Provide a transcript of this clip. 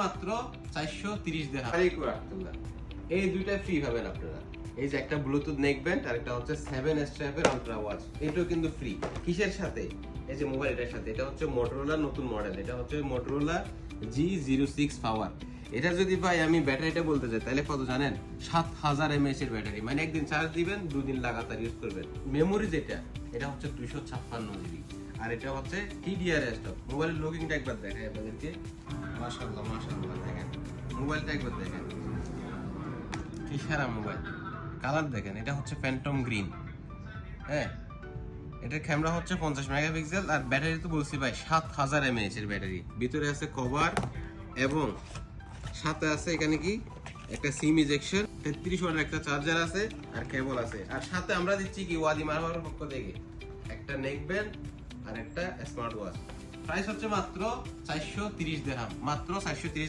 মাত্র 430 দিরহাম। এই দুইটা ফ্রি পাবেন আপনারা। এই যে একটা ব্লুটুথ নেক ব্যান্ড আর একটা হচ্ছে 7 স্ট্র্যাপের আলট্রা ওয়াচ, এটাও কিন্তু ফ্রি। কিসের সাথে? এই যে মোবাইলটার সাথে। এটা হচ্ছে মোটরোলার নতুন মডেল, এটা হচ্ছে মোটরোলা G06 পাওয়ার। এটা যদি ভাই আমি ব্যাটারিটা বলতে চাই তাহলে কত জানেন? 7000 mAh এর ব্যাটারি, মানে একদিন চার্জ দিবেন 2 দিন লাগাতার ইউজ করবেন। মেমোরি যেটা, এটা হচ্ছে 256 জিবি, আর এটা হচ্ছে TDR স্টক। মোবাইলের লুকিংটা একবার দেখাই আপনাদেরকে। মাশাআল্লাহ মাশাআল্লাহ, দেখেন মোবাইলটা একবার দেখেন, কি সারা মোবাইল। কালার দেখেন, এটা হচ্ছে ফ্যান্টম গ্রিন। হ্যাঁ, এটার ক্যামেরা হচ্ছে 50 মেগাপিক্সেল, আর ব্যাটারি তো বলছি ভাই 7000 mAh এর ব্যাটারি। ভিতরে আছে কভার এবং সাথে আছে এখানে কি একটা সিম ইজেকশন, 33 ওয়াটের একটা চার্জার আছে আর কেবল আছে। আর সাথে আমরা দিচ্ছি কি ওয়াদি মারবার পক্ষ থেকে একটা নেক ব্যান্ড আর একটা স্মার্ট ওয়াচ। প্রাইস হচ্ছে মাত্র 430 দিরহাম, মাত্র 430।